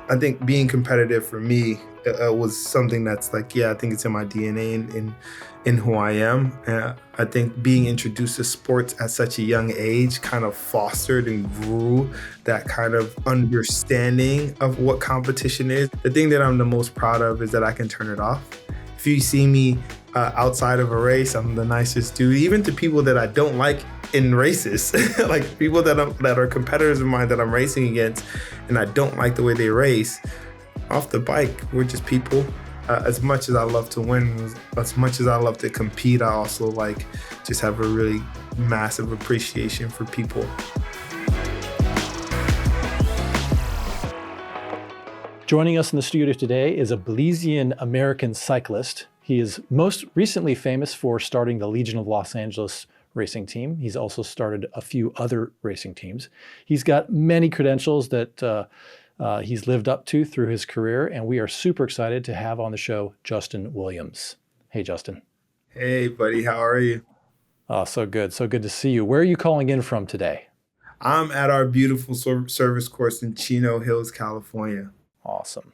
I think being competitive for me was something that's like, yeah, I think it's in my DNA and in who I am. I think being introduced to sports at such a young age kind of fostered and grew that kind of understanding of what competition is. The thing that I'm the most proud of is that I can turn it off. If you see me outside of a race, I'm the nicest dude, even to people that I don't like in races, like people that are competitors of mine that I'm racing against, and I don't like the way they race. Off the bike, we're just people. As much as I love to win, as much as I love to compete, I also like just have a really massive appreciation for people. Joining us in the studio today is a Belizean American cyclist. He is most recently famous for starting the Legion of Los Angeles racing team. He's also started a few other racing teams. He's got many credentials that he's lived up to through his career, and we are super excited to have on the show Justin Williams. Hey, Justin. Hey, buddy, how are you? Oh, so good. So good to see you. Where are you calling in from today? I'm at our beautiful service course in Chino Hills, California. Awesome.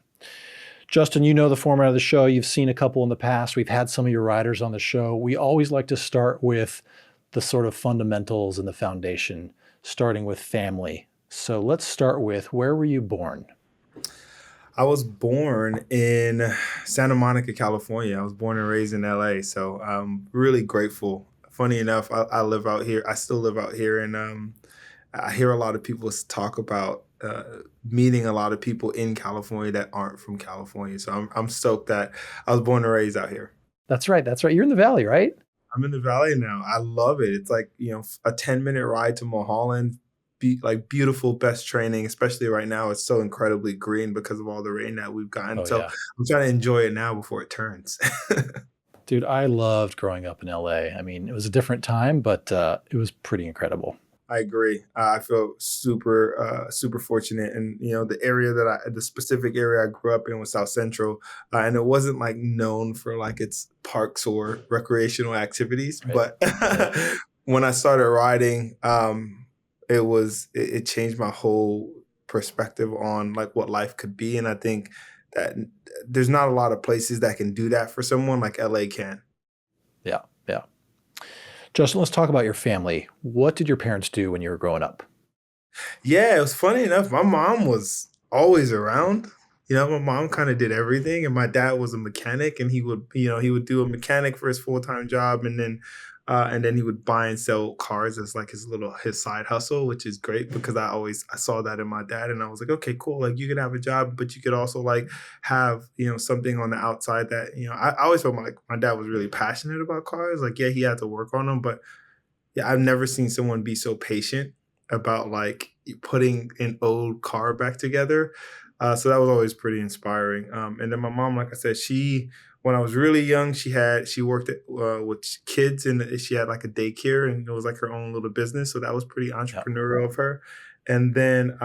Justin, you know the format of the show. You've seen a couple in the past. We've had some of your riders on the show. We always like to start with the sort of fundamentals and the foundation, starting with family. So let's start with, where were you born? I was born in Santa Monica, California. I was born and raised in LA, so I'm really grateful. Funny enough, I live out here. I still live out here, and I hear a lot of people talk about meeting a lot of people in California that aren't from California. So I'm stoked that I was born and raised out here. That's right. That's right. You're in the Valley, right? I'm in the valley now. I love it. It's like, a 10-minute ride to Mulholland. Like beautiful, best training, especially right now. It's so incredibly green because of all the rain that we've gotten. Oh, So yeah. I'm trying to enjoy it now before it turns. Dude, I loved growing up in LA. I mean, it was a different time, but it was pretty incredible. I agree. I feel super fortunate, and the specific area I grew up in was South Central, and it wasn't like known for like its parks or recreational activities. Right. But Right. when I started riding, it changed my whole perspective on like what life could be, and I think that there's not a lot of places that can do that for someone like LA can. Yeah. Yeah. Justin, let's talk about your family. What did your parents do when you were growing up? Yeah, it was funny enough. My mom was always around. My mom kind of did everything, and my dad was a mechanic, and he would do a mechanic for his full-time job, and then he would buy and sell cars as like his side hustle, which is great because I saw that in my dad, and I was like, okay, cool. Like you could have a job, but you could also like have something on the outside that I always felt like my dad was really passionate about cars. Like yeah, he had to work on them, but yeah, I've never seen someone be so patient about like putting an old car back together. So that was always pretty inspiring. And then my mom, like I said, when I was really young, she worked with kids, and she had like a daycare, and it was like her own little business. So that was pretty Yeah. entrepreneurial of her. And then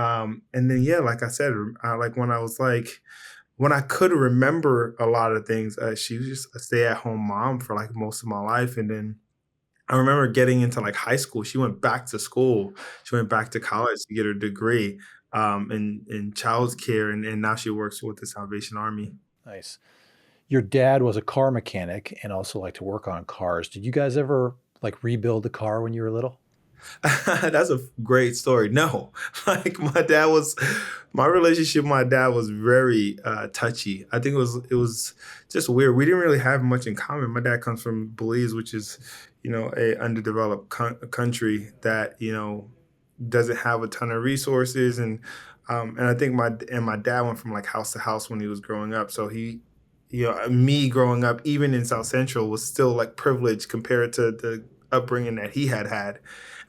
yeah, like I said, like when I could remember a lot of things, she was just a stay-at-home mom for like most of my life, and then I remember getting into like high school. She went back to school. She went back to college to get her degree in child care, and now she works with the Salvation Army. Nice. Your dad was a car mechanic and also liked to work on cars. Did you guys ever like rebuild the car when you were little? That's a great story. No, like my relationship with my dad was very touchy. I think it was just weird. We didn't really have much in common. My dad comes from Belize, which is, a underdeveloped country that, doesn't have a ton of resources, and I think my dad went from like house to house when he was growing up. So me growing up, even in South Central, was still like privileged compared to the upbringing that he had had.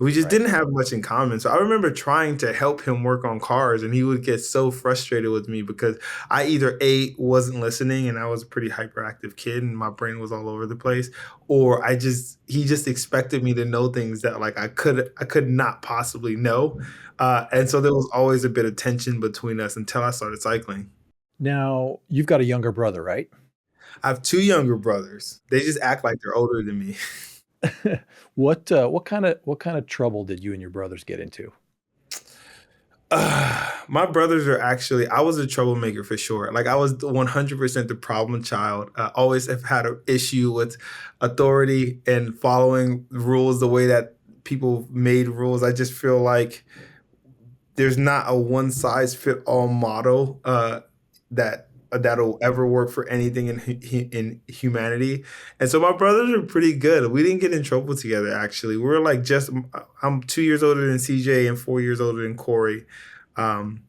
We just Right. didn't have much in common. So I remember trying to help him work on cars, and he would get so frustrated with me because I either A, wasn't listening, and I was a pretty hyperactive kid and my brain was all over the place, or he just expected me to know things that like I could not possibly know. And so there was always a bit of tension between us until I started cycling. Now, you've got a younger brother, right? I have two younger brothers. They just act like they're older than me. What kind of trouble did you and your brothers get into? My brothers are actually, I was a troublemaker for sure. Like I was 100% the problem child. I always have had an issue with authority and following rules the way that people made rules. I just feel like there's not a one size fit all model that'll ever work for anything in humanity. And so my brothers are pretty good. We didn't get in trouble together actually. We were like just I'm 2 years older than CJ and 4 years older than Corey. Um,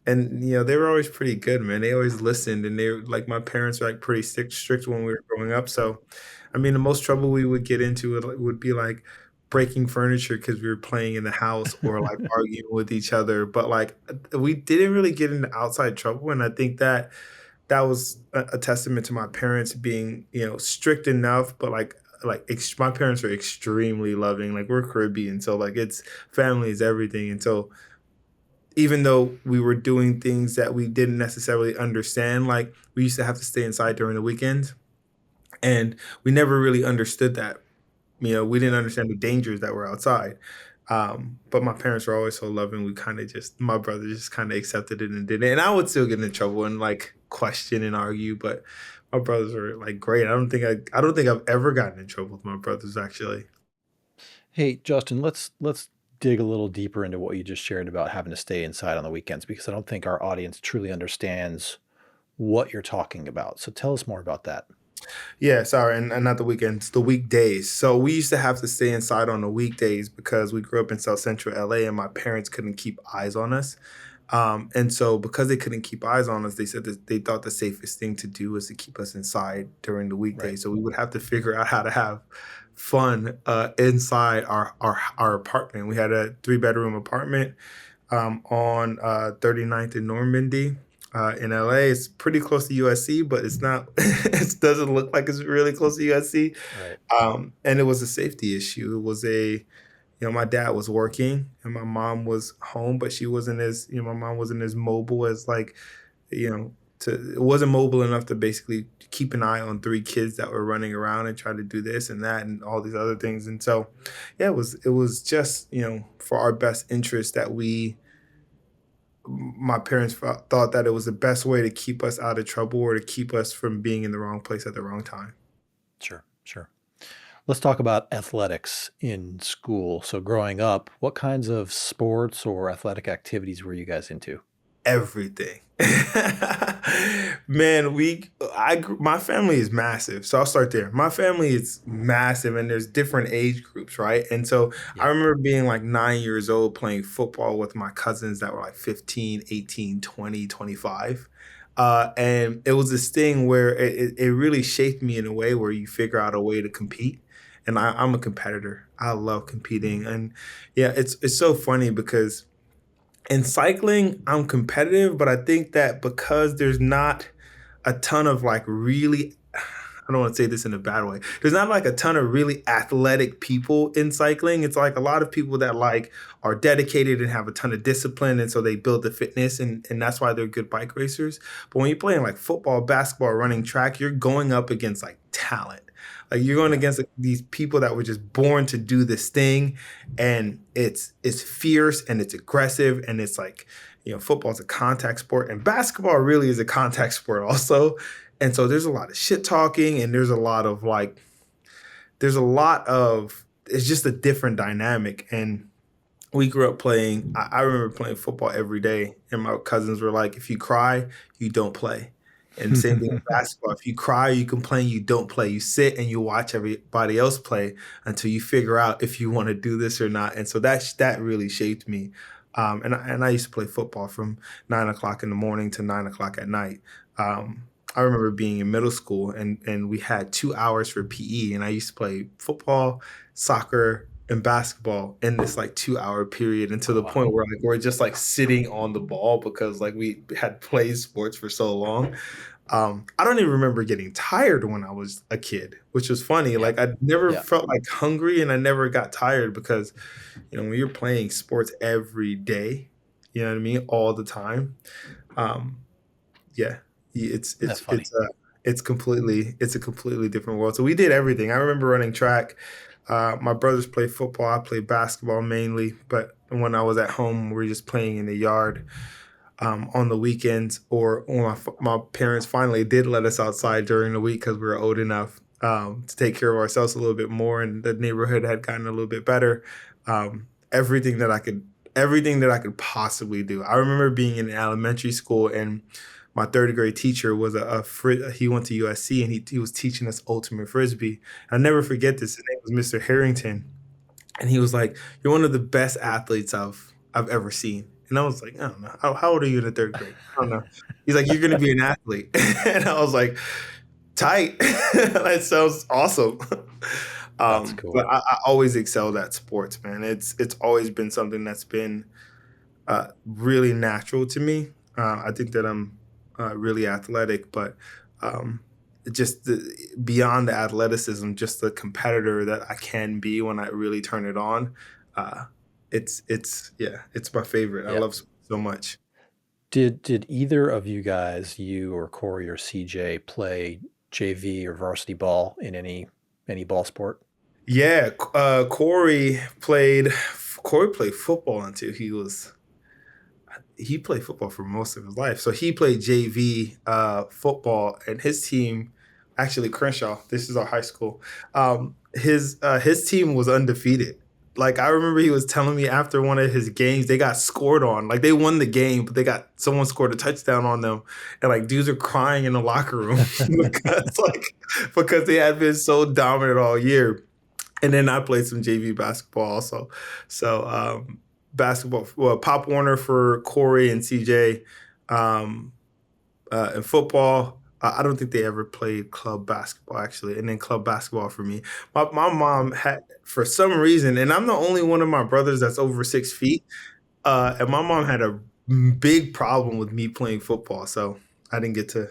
and they were always pretty good, man. They always listened, and they like my parents were like pretty strict when we were growing up. So, I mean, the most trouble we would get into would be like breaking furniture because we were playing in the house or like arguing with each other. But like we didn't really get into outside trouble, and I think that was a testament to my parents being strict enough, but my parents are extremely loving. Like we're Caribbean, so like it's family is everything, and so even though we were doing things that we didn't necessarily understand, like we used to have to stay inside during the weekends, and we never really understood that. We didn't understand the dangers that were outside. But my parents were always so loving. We kind of just, my brother just kind of accepted it and did it. And I would still get in trouble and like question and argue, but my brothers were like great. I don't think I've ever gotten in trouble with my brothers actually. Hey, Justin, let's dig a little deeper into what you just shared about having to stay inside on the weekends because I don't think our audience truly understands what you're talking about. So tell us more about that. Yeah, sorry, and not the weekends, the weekdays. So we used to have to stay inside on the weekdays because we grew up in South Central LA and my parents couldn't keep eyes on us. And so because they couldn't keep eyes on us, they said that they thought the safest thing to do was to keep us inside during the Right. weekdays. So we would have to figure out how to have fun inside our apartment. We had a three-bedroom apartment on 39th and Normandy in LA. It's pretty close to USC, but it's not. It doesn't look like it's really close to USC. Right. And it was a safety issue. It was my dad was working and my mom was home, but she wasn't as, my mom wasn't as mobile as like, it wasn't mobile enough to basically keep an eye on three kids that were running around and trying to do this and that and all these other things. And so, yeah, it was just, for our best interest that my parents thought that it was the best way to keep us out of trouble or to keep us from being in the wrong place at the wrong time. Sure. Sure. Let's talk about athletics in school. So growing up, what kinds of sports or athletic activities were you guys into? Everything. Man, my family is massive. So I'll start there. My family is massive and there's different age groups, right? And so I Yeah. remember being like 9 years old playing football with my cousins that were like 15, 18, 20, 25. And it was this thing where it really shaped me in a way where you figure out a way to compete. And I'm a competitor. I love competing. And yeah, it's so funny because in cycling, I'm competitive, but I think that because there's not a ton of like really, I don't want to say this in a bad way. There's not like a ton of really athletic people in cycling. It's like a lot of people that like are dedicated and have a ton of discipline. And so they build the fitness and that's why they're good bike racers. But when you're playing like football, basketball, running track, you're going up against like talent. Like you're going Yeah. against like, these people that were just born to do this thing, and it's fierce and it's aggressive and it's like football is a contact sport and basketball really is a contact sport also. And so there's a lot of shit talking and there's a lot of it's just a different dynamic. And we grew up playing, I remember playing football every day. And my cousins were like, if you cry, you don't play. And same thing with basketball. If you cry, you complain, you don't play. You sit and you watch everybody else play until you figure out if you want to do this or not. And so that really shaped me. And I used to play football from 9 o'clock in the morning to 9 o'clock at night. I remember being in middle school and we had 2 hours for PE, and I used to play football, soccer, and basketball in this like 2 hour period, and to Oh, the wow. point where like we're just like sitting on the ball because like we had played sports for so long. I don't even remember getting tired when I was a kid, which was funny. Yeah. Like I never Yeah. felt like hungry and I never got tired because when you're playing sports every day, you know what I mean, all the time. Um, yeah, it's That's it's funny. it's a it's a completely different world. So we did everything. I remember running track. My brothers play football. I play basketball mainly, but when I was at home, we were just playing in the yard on the weekends, or when my parents finally did let us outside during the week because we were old enough to take care of ourselves a little bit more, and the neighborhood had gotten a little bit better. Everything that I could, everything that I could possibly do. I remember being in elementary school, and my third grade teacher was he went to USC, and he was teaching us ultimate frisbee. I'll never forget this. His name was Mr. Harrington, and he was like, "You're one of the best athletes I've ever seen." And I was like, "I don't know. How old are you in the third grade? I don't know." He's like, "You're gonna be an athlete," and I was like, "Tight. That sounds awesome." That's But cool. I always excelled at sports, man. It's always been something that's been really natural to me. I think that I'm really athletic, but um, just beyond the athleticism, just the competitor that I can be when I really turn it on. Uh, it's yeah, it's my favorite. I Yeah. love sports so much. Did either of you guys, you or Corey or CJ, play JV or varsity ball in any ball sport? Yeah, Corey played football until he played football for most of his life. So he played JV football, and his team, actually Crenshaw, this is our high school. His team was undefeated. Like I remember he was telling me after one of his games, they got scored on. Like they won the game, but they got someone scored a touchdown on them, and like dudes are crying in the locker room because they had been so dominant all year. And then I played some JV basketball also. So basketball, well, Pop Warner for Corey and CJ, um, and football. I don't think they ever played club basketball actually, and then club basketball for me. My mom had for some reason, and I'm the only one of my brothers that's over 6 feet. And my mom had a big problem with me playing football, so I didn't get to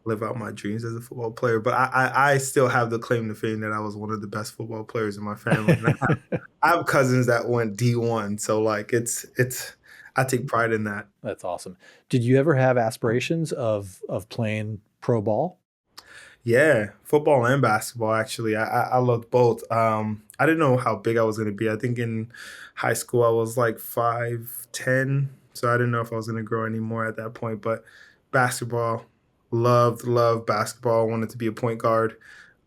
live out my dreams as a football player. But I still have the claim to fame that I was one of the best football players in my family, and I have cousins that went D1, so like it's I take pride in that. That's awesome. Did you ever have aspirations of playing pro ball? Yeah, football and basketball actually. I loved both. I didn't know how big I was going to be. I think in high school I was like 5'10", so I didn't know if I was going to grow anymore at that point. But basketball, loved basketball. Wanted to be a point guard.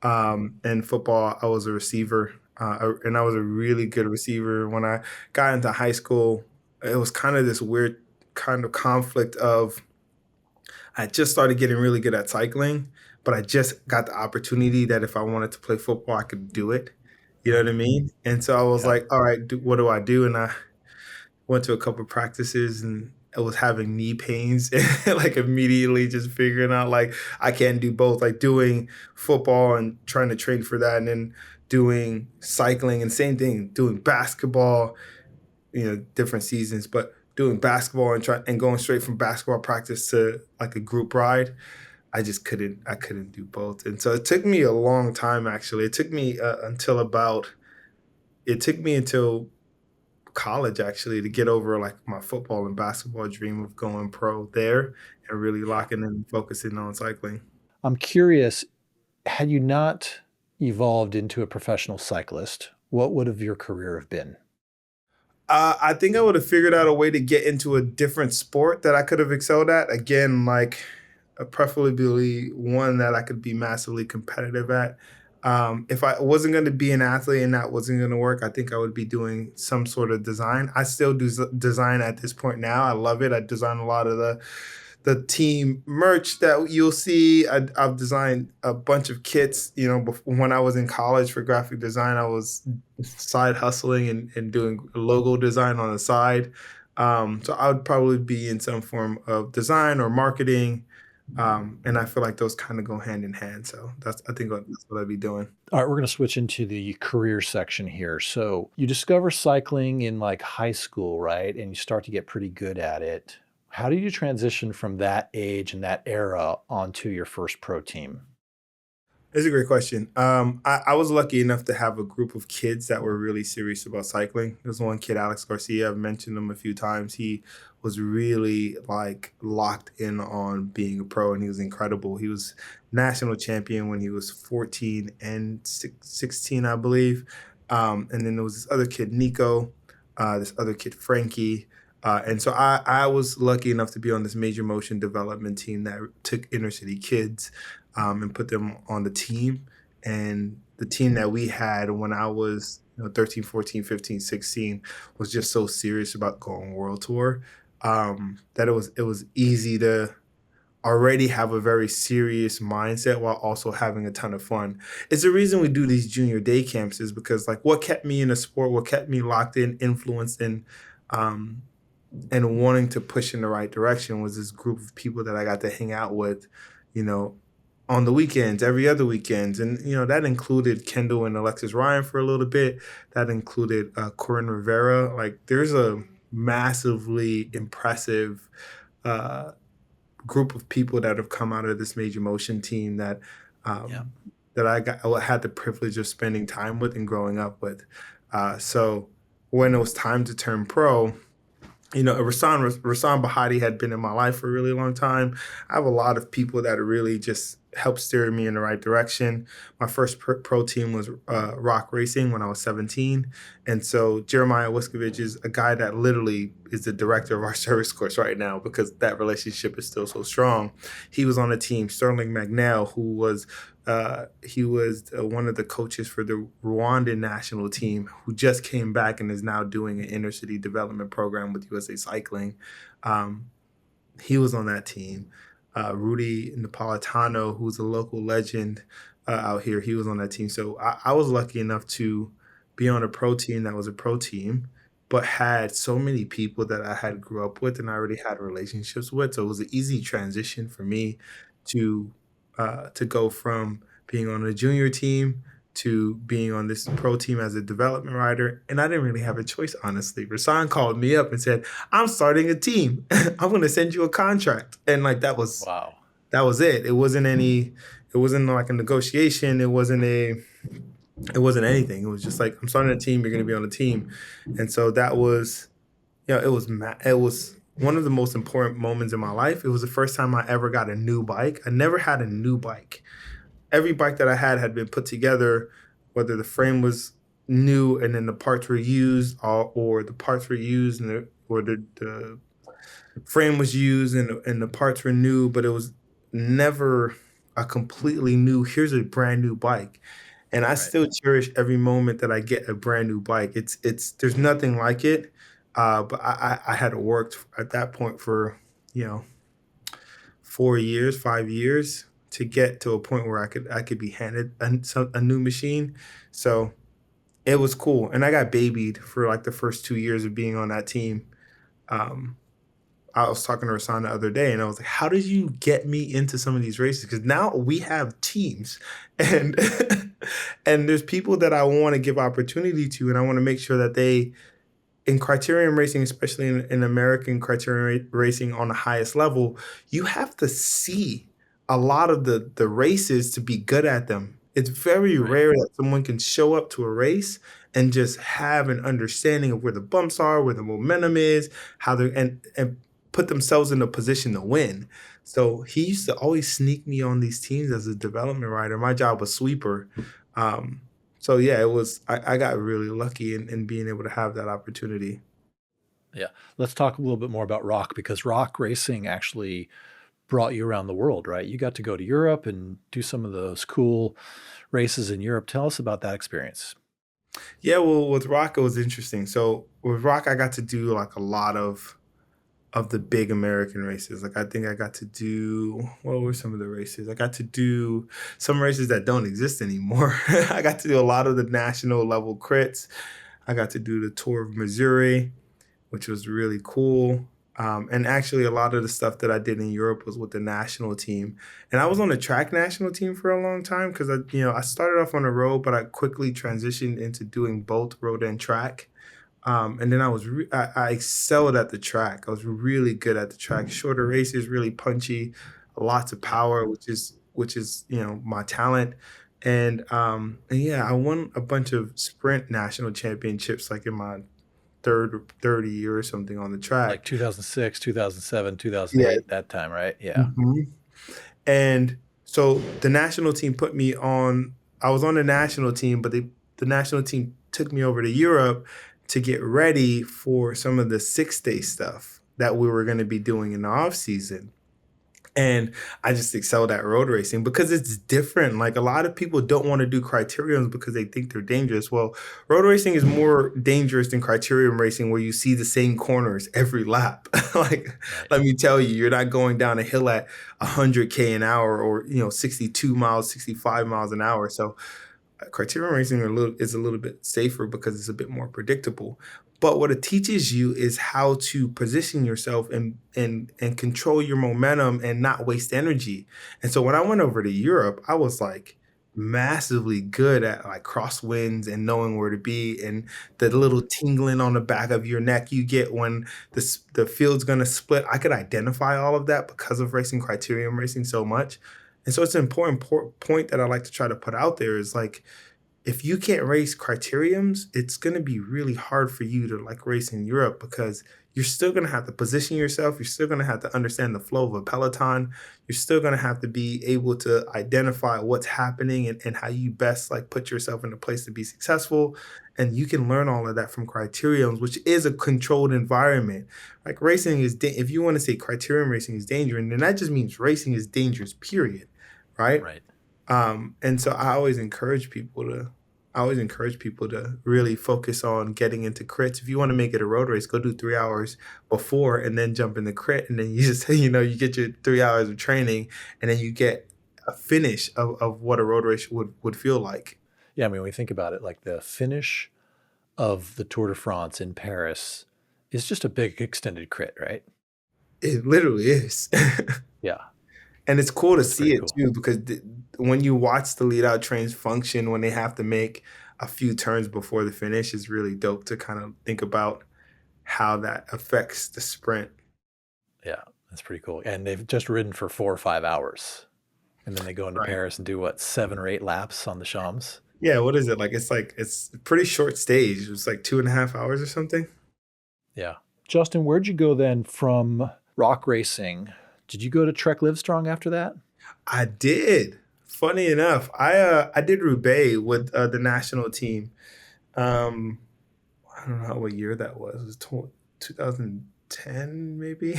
And football, I was a receiver, and I was a really good receiver. When I got into high school, it was kind of this weird kind of conflict of I just started getting really good at cycling, but I just got the opportunity that if I wanted to play football, I could do it. You know what I mean? And so I was Yeah. like, all right, what do I do? And I went to a couple of practices, and I was having knee pains and like immediately just figuring out like I can't do both, like doing football and trying to train for that, and then doing cycling, and same thing, doing basketball, different seasons, but doing basketball and going straight from basketball practice to like a group ride. I couldn't do both. And so it took me a long time actually. It took me until college actually to get over like my football and basketball dream of going pro there and really locking in and focusing on cycling. I'm curious, had you not evolved into a professional cyclist, what would have your career have been? I think I would have figured out a way to get into a different sport that I could have excelled at. Again, like preferably one that I could be massively competitive at. If I wasn't going to be an athlete and that wasn't going to work, I think I would be doing some sort of design. I still do design at this point now. I love it. I design a lot of the team merch that you'll see. I've designed a bunch of kits. When I was in college for graphic design, I was side hustling and doing logo design on the side. So I would probably be in some form of design or marketing. And I feel like those kind of go hand in hand. So I think that's what I'd be doing. All right, we're going to switch into the career section here. So you discover cycling in like high school, right? And you start to get pretty good at it. How did you transition from that age and that era onto your first pro team? It's a great question. I was lucky enough to have a group of kids that were really serious about cycling. There's one kid, Alex Garcia. I've mentioned him a few times. He was really like locked in on being a pro, and he was incredible. He was national champion when he was 14 and 16, I believe. And then there was this other kid, Nico, this other kid, Frankie. And so I was lucky enough to be on this major motion development team that took inner city kids and put them on the team. And the team that we had when I was 13, 14, 15, 16 was just so serious about going world tour that it was easy to already have a very serious mindset while also having a ton of fun. It's the reason we do these junior day camps is because like what kept me in the sport, what kept me locked in, influenced um, and wanting to push in the right direction was this group of people that I got to hang out with, you know, on the weekends, every other weekends. And, that included Kendall and Alexis Ryan for a little bit. That included Corinne Rivera. Like there's a massively impressive uh, group of people that have come out of this major motion team that Yeah. um, I had the privilege of spending time with and growing up with. So when it was time to turn pro, Rasan Bahati had been in my life for a really long time. I have a lot of people that really just helped steer me in the right direction. My first pro team was Rock Racing when I was 17. And so Jeremiah Wiskovich is a guy that literally is the director of our service course right now because that relationship is still so strong. He was on the team. Sterling McNeil, he was one of the coaches for the Rwandan national team who just came back and is now doing an inner city development program with USA Cycling. Um, he was on that team. Rudy Napolitano, who's a local legend out here, he was on that team. So I was lucky enough to be on a pro team that was a pro team, but had so many people that I had grew up with and I already had relationships with. So it was an easy transition for me to to go from being on a junior team to being on this pro team as a development rider. And I didn't really have a choice, honestly. Rasan called me up and said, I'm starting a team. I'm going to send you a contract. And like Wow. that was it. It wasn't like a negotiation. It wasn't anything. It was just like, I'm starting a team. You're going to be on a team. And so that was, it was one of the most important moments in my life. It was the first time I ever got a new bike. I never had a new bike. Every bike that I had been put together, whether the frame was new and then the parts were used, or the parts were used and the frame was used and the parts were new, but it was never a completely new. Here's a brand new bike, and I Right. still cherish every moment that I get a brand new bike. It's there's nothing like it. But I had worked at that point for you know 4 years, 5 years to get to a point where I could be handed a new machine. So it was cool, and I got babied for like the first 2 years of being on that team. Um, I was talking to Rasan the other day, and I was like, "How did you get me into some of these races?" Because now we have teams, and and there's people that I want to give opportunity to, and I want to make sure that they in criterium racing, especially in American criterium racing on the highest level, you have to see a lot of the races to be good at them. It's very Right. rare that someone can show up to a race and just have an understanding of where the bumps are, where the momentum is, how they and put themselves in a position to win. So he used to always sneak me on these teams as a development rider. My job was sweeper. Um, so yeah, it was I got really lucky in being able to have that opportunity. Yeah. Let's talk a little bit more about rock because rock racing actually brought you around the world, right? You got to go to Europe and do some of those cool races in Europe. Tell us about that experience. Yeah, well, with rock it was interesting. So with rock, I got to do like a lot of the big American races. Like I think I got to do what were some of the races? I got to do some races that don't exist anymore. I got to do a lot of the national level crits. I got to do the Tour of Missouri, which was really cool. And actually, a lot of the stuff that I did in Europe was with the national team. And I was on the track national team for a long time because I started off on the road, but I quickly transitioned into doing both road and track. And then I excelled at the track. I was really good at the track. Shorter races, really punchy, lots of Yeah. power, which is my talent. And yeah, I won a bunch of sprint national championships like in my third year or something on the Like track. 2006, 2007, Yeah. 2008, that time, right? Yeah. Mhm. And so the national team put me on. I was on the national team, but the national team took me over to Europe to get ready for some of the 6-day stuff that we were going to be doing in the off season. And I just excelled at road racing because it's different. Like a lot of people don't want to do criteriums because they think they're dangerous. Well, road racing is more dangerous than criterium racing where you see the same corners every lap. Like, Right. let me tell you, you're not going down a hill at 100K an hour or, 62 miles, 65 miles an hour. So criterium racing is a little bit safer because it's a bit more predictable. But what it teaches you is how to position yourself and control your momentum and not waste energy. And so when I went over to Europe, I was like massively good at like crosswinds and knowing where to be and the little tingling on the back of your neck you get when the field's going to split. I could identify all of that because of racing criterium racing so much. And so it's an important point that I like to try to put out there is like, if you can't race criteriums, it's going to be really hard for you to like race in Europe because you're still going to have to position yourself. You're still going to have to understand the flow of a peloton. You're still going to have to be able to identify what's happening and how you best like put yourself in a place to be successful. And you can learn all of that from criteriums, which is a controlled environment. Like racing is, if you want to say criterium racing is dangerous, then that just means racing is dangerous, period. Right. Right. And so I always encourage people to really focus on getting into crits. If you want to make it a road race, go do 3 hours before and then jump in the crit. And then you just, you get your 3 hours of training and then you get a finish of what a road race would feel like. Yeah, I mean, when we think about it, like the finish of the Tour de France in Paris is just a big extended crit, right? It literally is. Yeah, And it's cool to that's see pretty it cool. too, because when you watch the lead out trains function, when they have to make a few turns before the finish, is really dope to kind of think about how that affects the sprint. Yeah, that's pretty cool. And they've just ridden for 4 or 5 hours. And then they go into Right. Paris and do what, 7 or 8 laps on the Champs? Yeah, what is it? It's a pretty short stage. It's like 2.5 hours or something. Yeah. Justin, where'd you go then from rock racing? Did you go to Trek-Livestrong after that? I did. Funny enough, I did Roubaix with the national team. Um, I don't know what year that was. It was 2010, maybe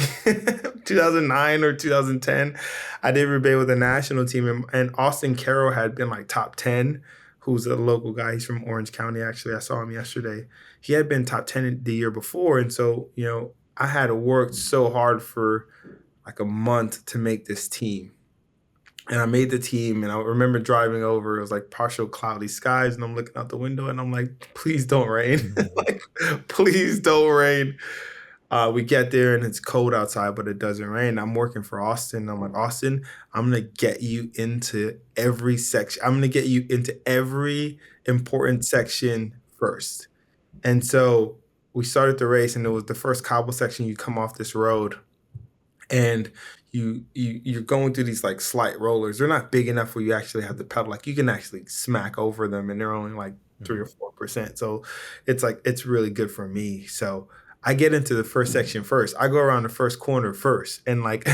2009 or 2010. I did Roubaix with the national team, and Austin Carroll had been like top 10. Who's a local guy? He's from Orange County. Actually, I saw him yesterday. He had been top 10 the year before, and so I had worked so hard for like a month to make this team. And I made the team, and I remember driving over. It was like partial cloudy skies, and I'm looking out the window, and I'm like, "Please don't rain! Like, please don't rain!" We get there, and it's cold outside, but it doesn't rain. I'm working for Austin. I'm like, Austin, I'm gonna get you into every section. I'm gonna get you into every important section first. And so we started the race, and it was the first cobble section. You come off this road, and you're going through these like slight rollers. They're not big enough where you actually have to pedal. Like you can actually smack over them, and they're only like 3 or 4%. So it's really good for me. So I get into the first section first. I go around the first corner first, and like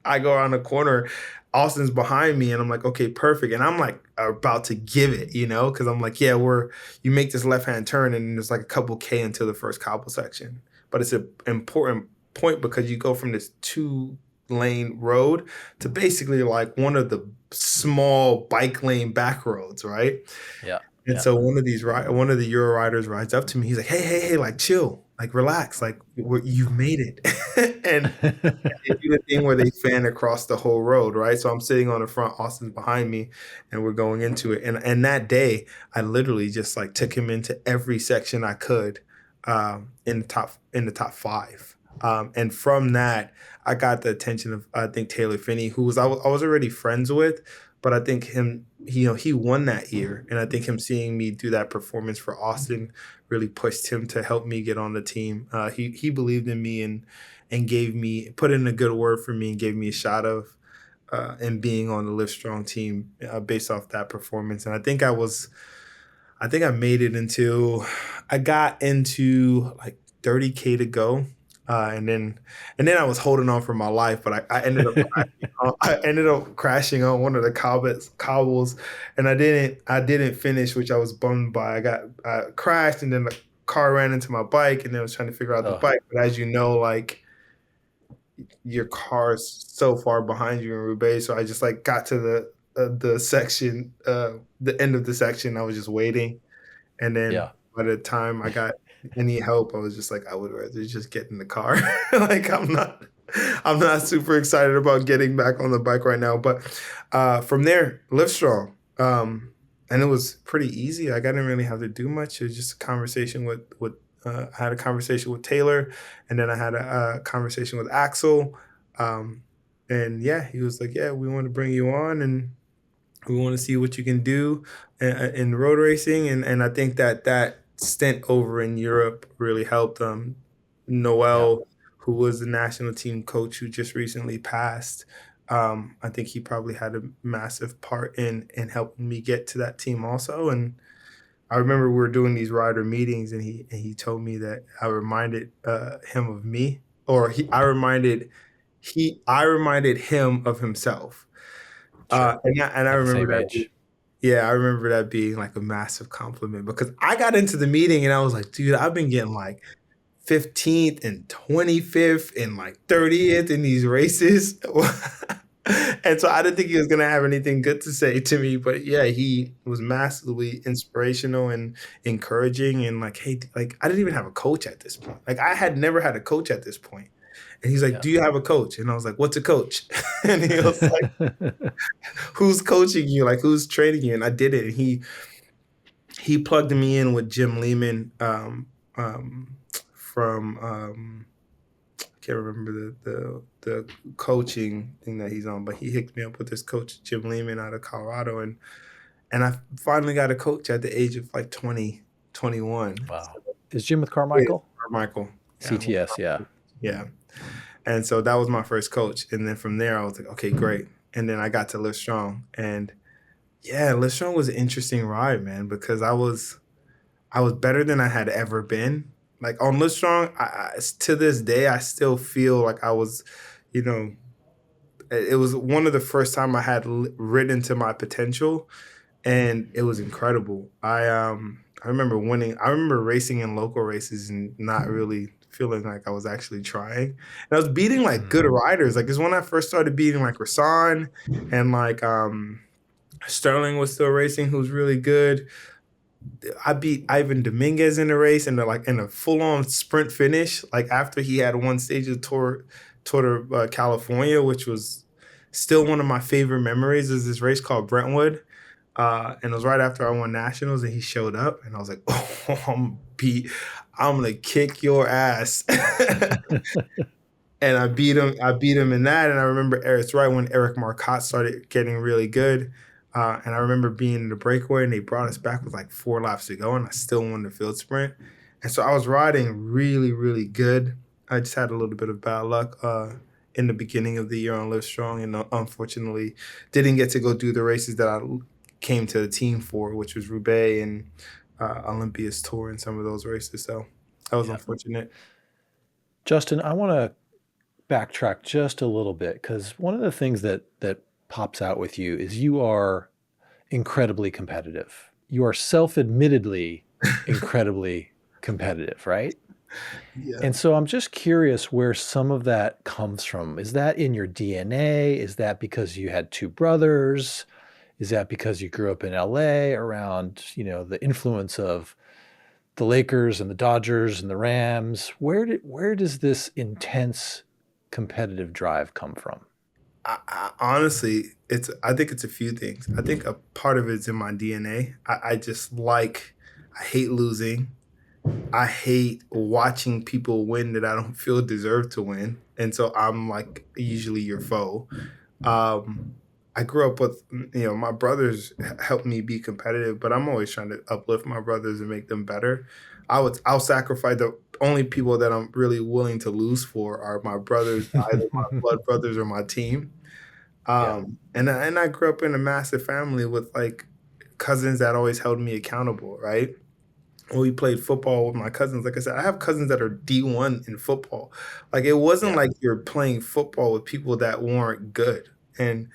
I go around the corner. Austin's behind me, and I'm like, okay, perfect. And I'm like about to give it, because I'm like, yeah, you make this left hand turn, and there's like a couple K until the first cobble section. But it's an important point because you go from this 2-lane road to basically like one of the small bike lane back roads, right? Yeah. And Yeah. so one of the Euro riders rides up to me. He's like, "Hey, hey, hey! Like, chill, like, relax, like, you've made it." And they do the thing where they fan across the whole road, right? So I'm sitting on the front, Austin's behind me, and we're going into it. And that day, I literally just like took him into every section I could, in the top five. And from that, I got the attention of I think Taylor Finney, who I was already friends with, but I think he won that year, and I think him seeing me do that performance for Austin really pushed him to help me get on the team. He believed in me and put in a good word for me and gave me a shot of and being on the Livestrong team based off that performance. And I think I made it until I got into like 30K to go. And then I was holding on for my life, but I ended up crashing on one of the cobbles, and I didn't finish, which I was bummed by. I crashed, and then the car ran into my bike, and then I was trying to figure out the Oh, bike. But as you know, like your car's so far behind you in Roubaix, so I just like got to the section, the end of the section. I was just waiting, and then yeah. by the time I got any help, I was just like, I would rather just get in the car. Like I'm not super excited about getting back on the bike right now. But from there, Livestrong. And it was pretty easy. Like I didn't really have to do much. It was just a conversation with I had a conversation with Taylor, and then I had a conversation with Axel. Um, and yeah, he was like, "Yeah, we want to bring you on, and we want to see what you can do in road racing." And I think that stint over in Europe really helped. Yeah. Noel, who was the national team coach who just recently passed, I think he probably had a massive part in helping me get to that team also. And I remember we were doing these rider meetings, and he told me that I reminded him of me, or I reminded him of himself. Sure. And I At the remember same that being, age. yeah, I remember that being like a massive compliment, because I got into the meeting and I was like, dude, I've been getting like 15th and 25th and like 30th in these races. And so I didn't think he was gonna have anything good to say to me, but yeah, he was massively inspirational and encouraging, and like, hey, like I didn't even have a coach at this point. Like I had never had a coach at this point. And he's like, Yeah. "Do you have a coach?" And I was like, "What's a coach?" And he was like, "Who's coaching you? Like who's training you?" And I did it. And he plugged me in with Jim Lehman, from I can't remember the coaching thing that he's on, but he hooked me up with this coach Jim Lehman out of Colorado, and I finally got a coach at the age of like 20, 21. Wow. Is Jim with Yeah, Carmichael? Michael. Yeah, CTS, yeah. yeah. And so that was my first coach, and then from there I was like, okay, great. And then I got to Livestrong, and yeah, Livestrong was an interesting ride, man, because I was better than I had ever been. Like on Livestrong, to this day, I still feel like I was, you know, it was one of the first time I had ridden to my potential, and it was incredible. I remember winning. I remember racing in local races and not really feeling like I was actually trying. And I was beating like Mhm. good riders. Like it's when I first started beating like Rasan, and like Sterling was still racing, who's really good. I beat Ivan Dominguez in the race, and like in a full on sprint finish. Like after he had one stage of Tour of California, which was still one of my favorite memories. Is this race called Brentwood, and it was right after I won nationals, and he showed up, and I was like, "Oh, I'm gonna kick your ass." And I beat him. I beat him in that, and I remember Eric's right when Eric Marcotte started getting really good. And I remember being in the breakaway, and they brought us back with like 4 laps to go, and I still won the field sprint. And so I was riding really, really good. I just had a little bit of bad luck in the beginning of the year on Livestrong, and unfortunately didn't get to go do the races that I came to the team for, which was Roubaix and Olympia's Tour and some of those races. So that was Yeah. unfortunate. Justin, I want to backtrack just a little bit because one of the things that pops out with you is you are incredibly competitive. You are self-admittedly incredibly competitive, right? Yeah. And so I'm just curious where some of that comes from. Is that in your DNA? Is that because you had two brothers? Is that because you grew up in LA around, the influence of the Lakers and the Dodgers and the Rams? Where does this intense competitive drive come from? Honestly, I think it's a few things. I think a part of it's in my DNA. I just like, I hate losing. I hate watching people win that I don't feel deserve to win. And so I'm like usually your foe. Um, I grew up with, my brothers helped me be competitive, but I'm always trying to uplift my brothers and make them better. I'll sacrifice. The only people that I'm really willing to lose for are my brothers, either my blood brothers or my team. Yeah. And I grew up in a massive family with like cousins that always held me accountable, right? when we played football with my cousins. Like I said, I have cousins that are D1 in football. Like it wasn't Yeah, like you're playing football with people that weren't good. And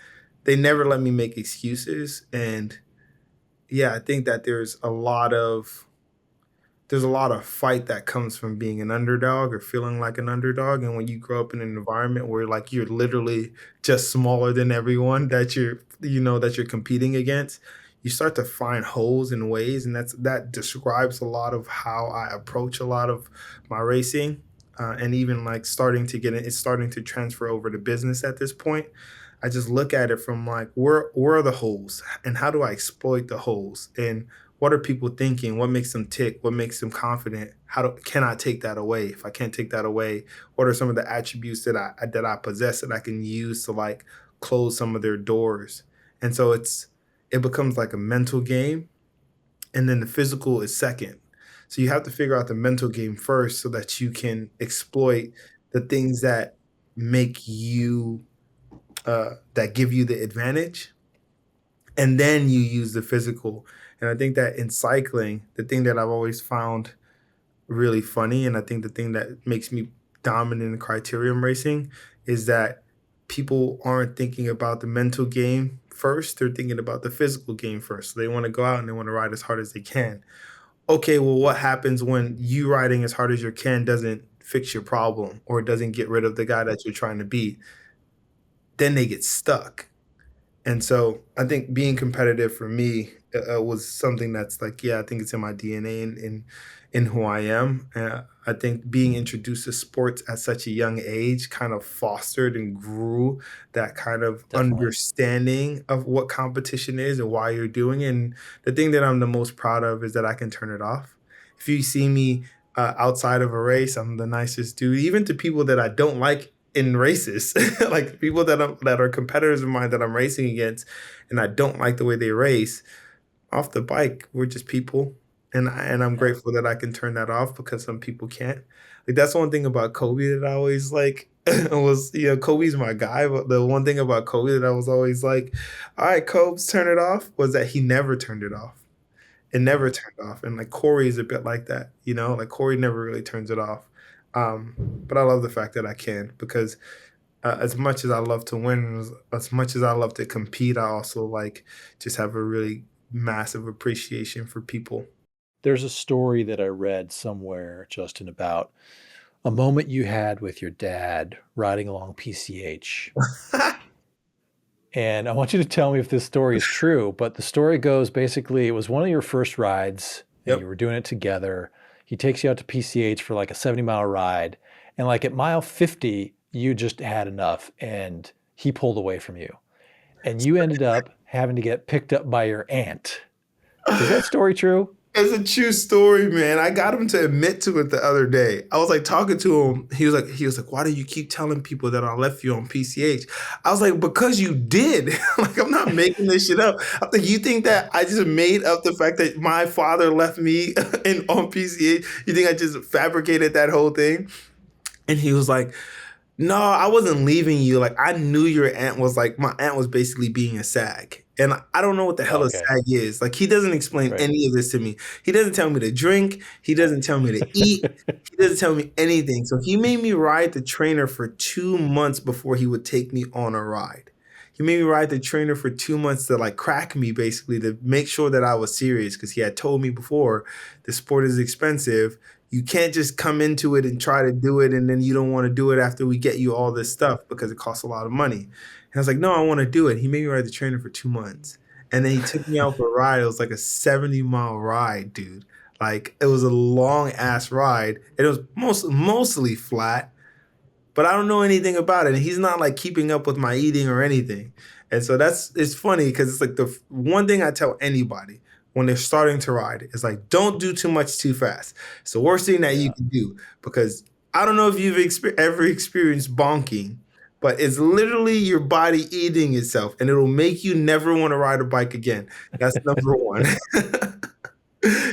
they never let me make excuses. And yeah, I think that there's a lot of fight that comes from being an underdog or feeling like an underdog. And when you grow up in an environment where like you're literally just smaller than everyone that you're competing against, you start to find holes in ways, and that describes a lot of how I approach a lot of my racing. And even like it's starting to transfer over to business at this point. I just look at it from like where are the holes and how do I exploit the holes, and what are people thinking? What makes them tick? What makes them confident? Can I take that away? If I can't take that away, what are some of the attributes that I possess that I can use to like close some of their doors? And so it becomes like a mental game, and then the physical is second. So you have to figure out the mental game first so that you can exploit the things that make you that give you the advantage, and then you use the physical. And I think that in cycling, the thing that I've always found really funny, and I think the thing that makes me dominant in criterium racing, is that people aren't thinking about the mental game first. They're thinking about the physical game first. So they want to go out and they want to ride as hard as they can. Okay, well, what happens when you riding as hard as you can doesn't fix your problem or doesn't get rid of the guy that you're trying to beat? Then they get stuck. And so I think being competitive for me was something that's like, yeah, I think it's in my DNA and in who I am. I think being introduced to sports at such a young age kind of fostered and grew that kind of definitely. understanding of what competition is and why you're doing it. And the thing that I'm the most proud of is that I can turn it off. If you see me outside of a race, I'm the nicest dude, even to people that I don't like in races, like people that are competitors of mine that I'm racing against, and I don't like the way they race. Off the bike, we're just people, and I'm Yeah. grateful that I can turn that off because some people can't. Like that's one thing about Kobe that I always like was, Kobe's my guy, but the one thing about Kobe that I was always like, all right, Kobe's turn it off, was that he never turned it off. It never turned off. And like Corey is a bit like that, like Corey never really turns it off. But I love the fact that I can, because as much as I love to win, as much as I love to compete, I also like just have a really massive appreciation for people. There's a story that I read somewhere, Justin, about a moment you had with your dad riding along PCH. And I want you to tell me if this story is true, but the story goes basically it was one of your first rides and you Yep. were doing it together. He takes you out to PCH for like a 70-mile ride. And like at mile 50, you just had enough and he pulled away from you. And you ended up having to get picked up by your aunt. Is that story true? It's a true story, man. I got him to admit to it the other day. I was like talking to him. He was like, why do you keep telling people that I left you on PCH? I was like, because you did. Like, I'm not making this shit up. I was like, you think that I just made up the fact that my father left me in on PCH? You think I just fabricated that whole thing? And he was like, no, I wasn't leaving you. Like I knew your aunt was like my aunt was basically being a sag. And I don't know what the hell a Okay. sag is. Like he doesn't explain Right. any of this to me. He doesn't tell me to drink. He doesn't tell me to eat. He doesn't tell me anything. So he made me ride the trainer for 2 months before he would take me on a ride. He made me ride the trainer for 2 months to like crack me basically to make sure that I was serious, because he had told me before the sport is expensive. You can't just come into it and try to do it and then you don't want to do it after we get you all this stuff because it costs a lot of money. And I was like, no, I want to do it. He made me ride the trainer for 2 months. And then he took me out for a ride. It was like a 70-mile ride, dude. Like it was a long ass ride. It was mostly flat, but I don't know anything about it. And he's not like keeping up with my eating or anything. And so it's funny because it's like the one thing I tell anybody when they're starting to ride is like, don't do too much too fast. It's the worst thing that you Yeah. can do, because I don't know if you've ever experienced bonking, but it's literally your body eating itself and it'll make you never want to ride a bike again. That's number one.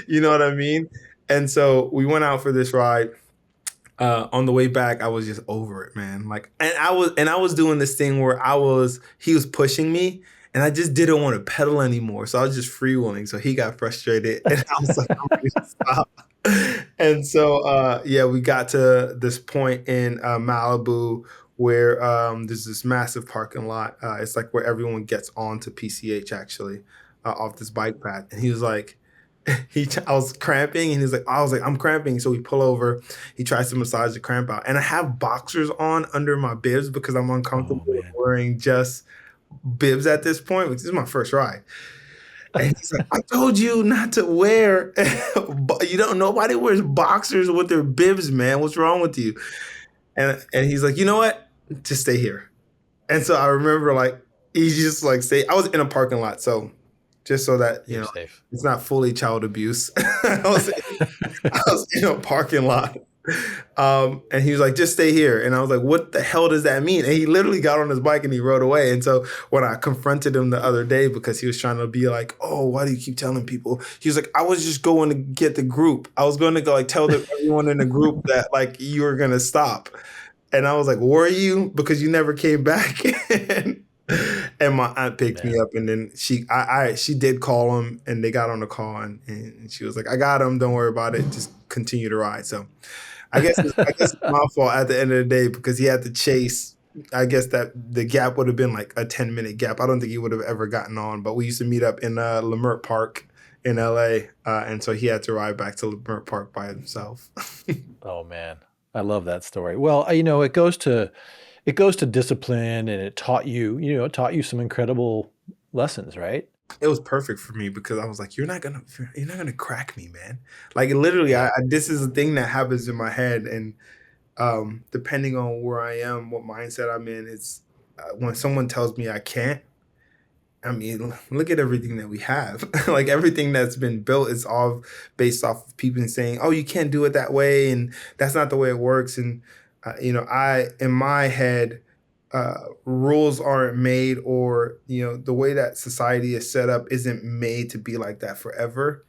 You know what I mean? And so we went out for this ride. On the way back, I was just over it, man. Like, and I was doing this thing where he was pushing me, and I just didn't want to pedal anymore. So I was just freewheeling. So he got frustrated, and I was like, I'm ready to stop. And so, yeah, we got to this point in Malibu where there's this massive parking lot. It's like where everyone gets onto PCH actually off this bike path. And he was like, I was cramping, and he's like, I was like, I'm cramping. So we pull over. He tries to massage the cramp out, and I have boxers on under my bibs because I'm Oh uncomfortable man. wearing just bibs at this point, which is my first ride. And he's like, I told you not to wear, but you don't, nobody wears boxers with their bibs, man. What's wrong with you? And he's like, you know what? Just stay here. And so I remember like, he just like say, I was in a parking lot. So just so that, You're safe. it's not fully child abuse. I was in a parking lot. And he was like, just stay here. And I was like, what the hell does that mean? And he literally got on his bike and he rode away. And so when I confronted him the other day, because he was trying to be like, oh, why do you keep telling people? He was like, I was just going to get the group. I was going to go like tell everyone in the group that like you were going to stop. And I was like, were you? Because you never came back. And my aunt picked me Man. up, and then she did call him, and they got on the call, and she was like, I got him, don't worry about it, just continue to ride. So I guess it's my fault at the end of the day because he had to chase. I guess that the gap would have been like a 10-minute gap. I don't think he would have ever gotten on, but we used to meet up in Leimert Park in LA, and so he had to ride back to Leimert Park by himself. Oh man. I love that story. Well, it goes to discipline, and it taught you some incredible lessons, right? It was perfect for me because I was like, you're not gonna crack me, man. Like literally, Yeah. this is a thing that happens in my head, and depending on where I am, what mindset I'm in, it's when someone tells me I can't. I mean, look at everything that we have. Like everything that's been built is all based off of people saying, "Oh, you can't do it that way," and that's not the way it works. And I in my head, rules aren't made, or the way that society is set up isn't made to be like that forever.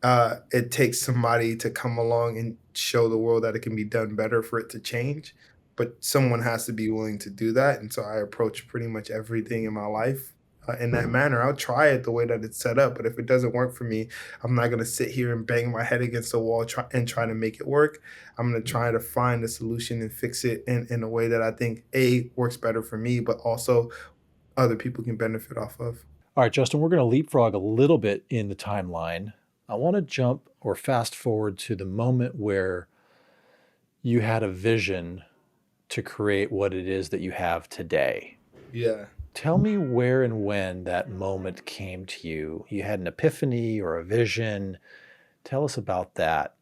It takes somebody to come along and show the world that it can be done better for it to change. But someone has to be willing to do that. And so I approach pretty much everything in my life in that manner. I'll try it the way that it's set up. But if it doesn't work for me, I'm not going to sit here and bang my head against the wall and try to make it work. I'm going to try to find a solution and fix it in a way that I think, A, works better for me, but also other people can benefit off of. All right, Justin, we're going to leapfrog a little bit in the timeline. I want to jump or fast forward to the moment where you had a vision to create what it is that you have today. Yeah. Tell me where and when that moment came to you. You had an epiphany or a vision. Tell us about that.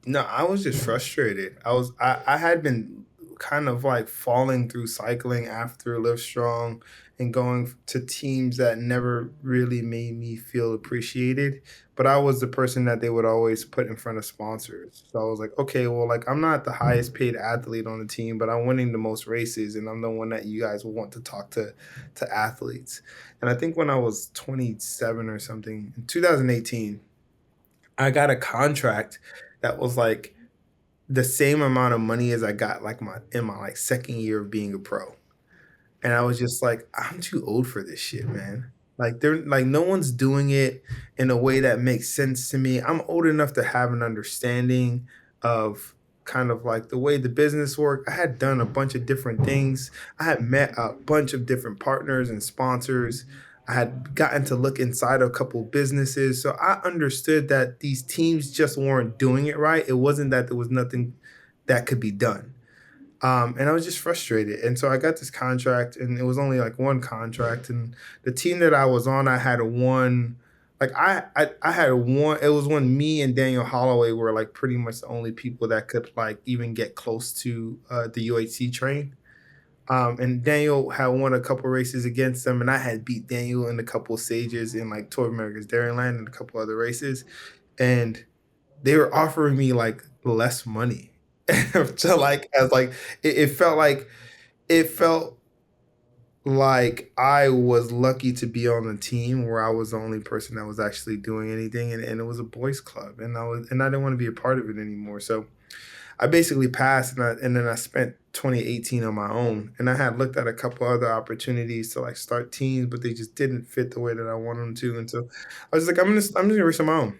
No, I was just frustrated. I had been kind of like falling through cycling after Livestrong and going to teams that never really made me feel appreciated. But I was the person that they would always put in front of sponsors. So I was like, okay, well, like I'm not the highest paid athlete on the team, but I'm winning the most races, and I'm the one that you guys will want to talk to athletes. And I think when I was 27 or something in 2018, I got a contract that was like the same amount of money as I got like my like second year of being a pro. And I was just like, I'm too old for this shit, man. Like they're like no one's doing it in a way that makes sense to me. I'm old enough to have an understanding of kind of like the way the business work. I had done a bunch of different things. I had met a bunch of different partners and sponsors. I had gotten to look inside a couple businesses. So I understood that these teams just weren't doing it right. It wasn't that there was nothing that could be done. And I was just frustrated. And so I got this contract, and it was only like one contract. And the team that I was on, I had one, like I had one. It was when me and Daniel Holloway were like pretty much the only people that could like even get close to the UHC train. And Daniel had won a couple races against them, and I had beat Daniel in a couple stages in like Tour of America's Dairyland and a couple other races. And they were offering me like less money to like as like it felt like I was lucky to be on a team where I was the only person that was actually doing anything, and it was a boys club, and I didn't want to be a part of it anymore. So I basically passed, and then I spent 2018 on my own. And I had looked at a couple other opportunities to like start teams, but they just didn't fit the way that I wanted them to. And so I was like, I'm just gonna race on my own.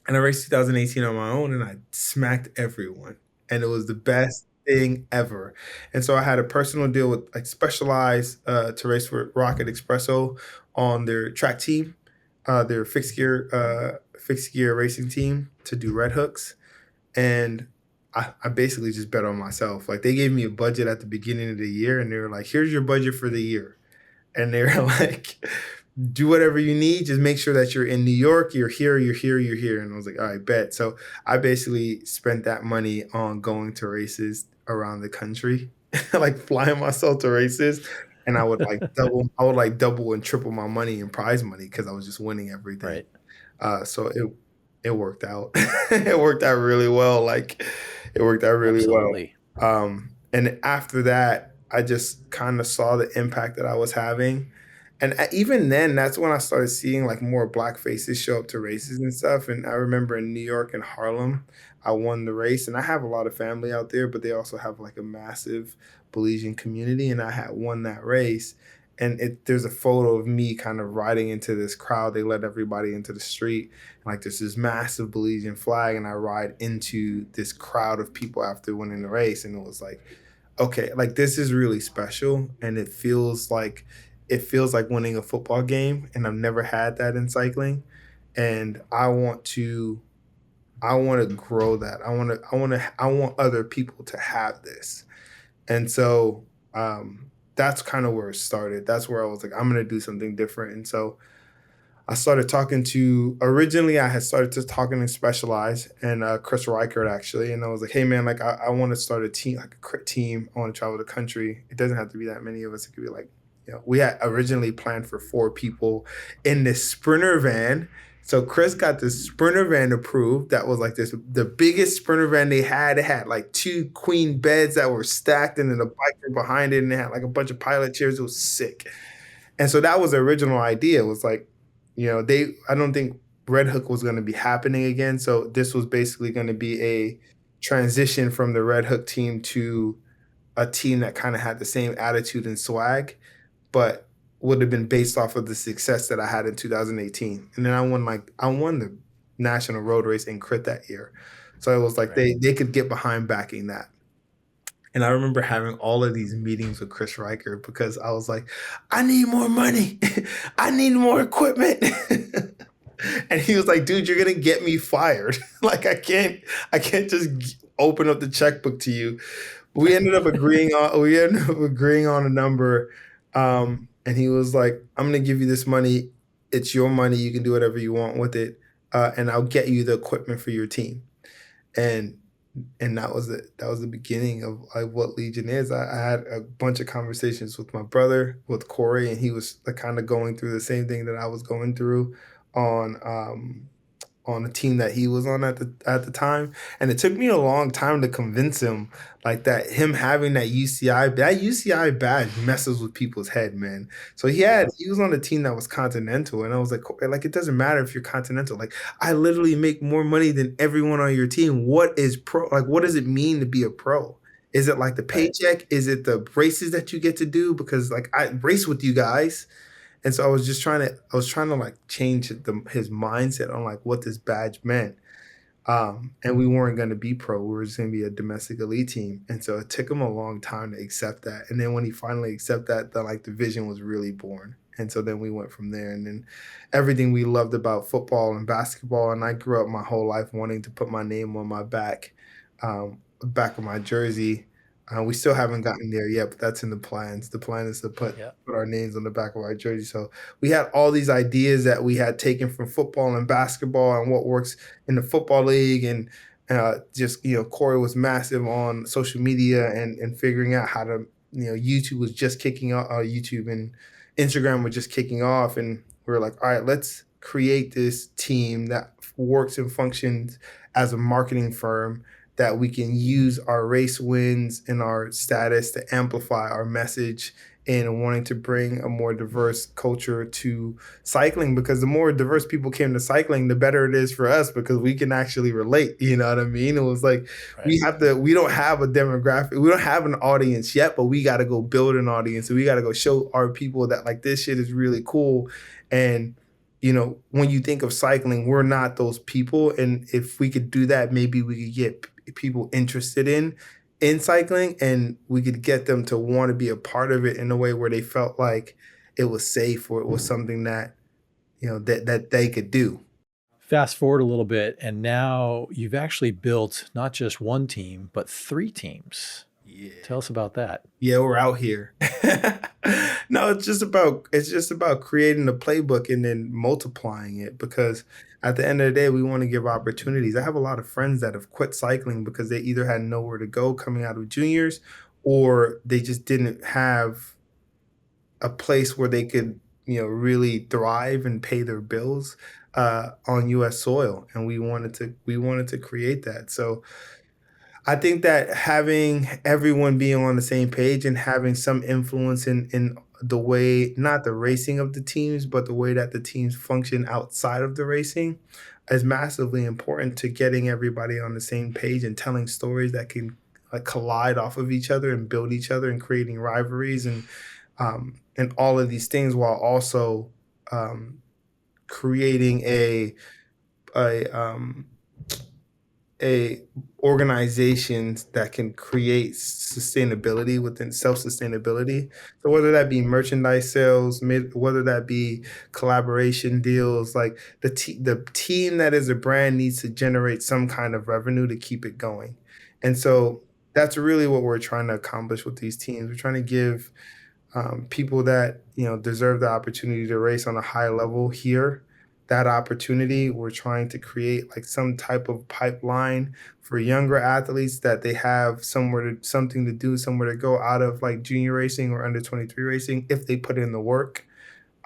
And I raced 2018 on my own, and I smacked everyone, and it was the best thing ever. And so I had a personal deal with like Specialized to race for Rocket Expresso on their track team, their fixed gear racing team to do red hooks. And I basically just bet on myself. Like they gave me a budget at the beginning of the year, and they were like, "Here's your budget for the year." And they're like, "Do whatever you need. Just make sure that you're in New York. You're here. You're here. You're here." And I was like, "All right, bet." So I basically spent that money on going to races around the country, like flying myself to races. And I would like double and triple my money in prize money because I was just winning everything. Right. So it worked out. It worked out really well. Like it worked out really well. Absolutely. And after that, I just kind of saw the impact that I was having. And even then, that's when I started seeing like more black faces show up to races and stuff. And I remember in New York and Harlem, I won the race. And I have a lot of family out there, but they also have like a massive Belizean community. And I had won that race. And there's a photo of me kind of riding into this crowd. They let everybody into the street. And like there's this massive Belizean flag, and I ride into this crowd of people after winning the race. And it was like, okay, like this is really special. And it feels like winning a football game. And I've never had that in cycling. And I want to grow that. I want other people to have this. And so that's kind of where it started. That's where I was like, I'm gonna do something different. And so I started talking to originally I had started to talking to Specialized and Chris Reichert actually, and I was like, hey man, like I want to start a team, like a crit team. I want to travel the country. It doesn't have to be that many of us. It could be like, we had originally planned for 4 people in this Sprinter van. So Chris got this Sprinter van approved. That was like the biggest Sprinter van they had. It had like 2 queen beds that were stacked, and then a biker behind it, and it had like a bunch of pilot chairs. It was sick. And so that was the original idea. It was like, I don't think Red Hook was going to be happening again. So this was basically going to be a transition from the Red Hook team to a team that kind of had the same attitude and swag, but would have been based off of the success that I had in 2018. And then I won the national road race in crit that year. So it was like Right. they could get behind backing that. And I remember having all of these meetings with Chris Riker because I was like, I need more money. I need more equipment. And he was like, dude, you're gonna get me fired. Like I can't just open up the checkbook to you. We ended up agreeing on a number. And he was like, I'm gonna give you this money. It's your money. You can do whatever you want with it. And I'll get you the equipment for your team. And that was the beginning of like what Legion is. I had a bunch of conversations with my brother, with Corey, and he was like kind of going through the same thing that I was going through on on the team that he was on at the time. And it took me a long time to convince him like that him having that UCI badge messes with people's head, man. So Yeah. he was on a team that was Continental, and I was like it doesn't matter if you're Continental. Like I literally make more money than everyone on your team. What is pro? Like what does it mean to be a pro? Is it like the Right. paycheck? Is it the races that you get to do? Because like I race with you guys, and so I was trying to like change his mindset on like what this badge meant. And we weren't going to be pro. We were just going to be a domestic elite team. And so it took him a long time to accept that. And then when he finally accepted that, the vision was really born. And so then we went from there. And then everything we loved about football and basketball. And I grew up my whole life wanting to put my name on my back of my jersey. We still haven't gotten there yet, but that's in the plans. The plan is to Yeah. put our names on the back of our jersey. So we had all these ideas that we had taken from football and basketball and what works in the football league. And just, Corey was massive on social media and figuring out how to, YouTube was just kicking off, YouTube and Instagram were just kicking off. And we were like, all right, let's create this team that works and functions as a marketing firm that we can use our race wins and our status to amplify our message in wanting to bring a more diverse culture to cycling, because the more diverse people came to cycling, the better it is for us because we can actually relate. You know what I mean? It was like Right. we don't have a demographic, we don't have an audience yet, but we got to go build an audience and we got to go show our people that like this shit is really cool. And when you think of cycling, we're not those people. And if we could do that, maybe we could get people interested in cycling, and we could get them to want to be a part of it in a way where they felt like it was safe or it was something that that they could do. Fast forward a little bit, and now you've actually built not just one team, but 3 teams. Yeah. Tell us about that. Yeah, we're out here. No, it's just about creating the playbook and then multiplying it, because at the end of the day, we want to give opportunities. I have a lot of friends that have quit cycling because they either had nowhere to go coming out of juniors, or they just didn't have a place where they could, really thrive and pay their bills on US soil. And we wanted to create that. So I think that having everyone being on the same page and having some influence in the way, not the racing of the teams, but the way that the teams function outside of the racing is massively important to getting everybody on the same page and telling stories that can like collide off of each other and build each other and creating rivalries and all of these things, while also um, creating a a organizations that can create sustainability within self-sustainability. So whether that be merchandise sales, whether that be collaboration deals, like the team that is a brand needs to generate some kind of revenue to keep it going. And so that's really what we're trying to accomplish with these teams. We're trying to give people that deserve the opportunity to race on a high level here that opportunity. We're trying to create like some type of pipeline for younger athletes, that they have something to do, somewhere to go out of like junior racing or under 23 racing if they put in the work.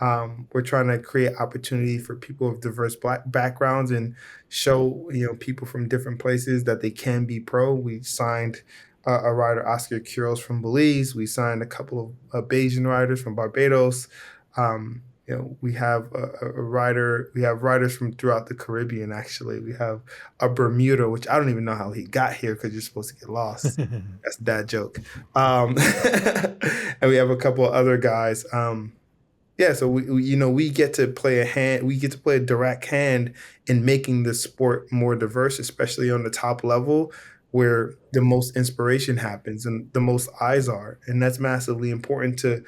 We're trying to create opportunity for people of diverse black backgrounds and show people from different places that they can be pro. We signed a rider, Oscar Quiros from Belize. We signed a couple of Bayesian riders from Barbados. We have a rider. We have riders from throughout the Caribbean. Actually, we have a Bermuda, which I don't even know how he got here because you're supposed to get lost. That's a dad joke. And we have a couple of other guys. Yeah, so we get to play a hand. We get to play a direct hand in making the sport more diverse, especially on the top level, where the most inspiration happens and the most eyes are, and that's massively important to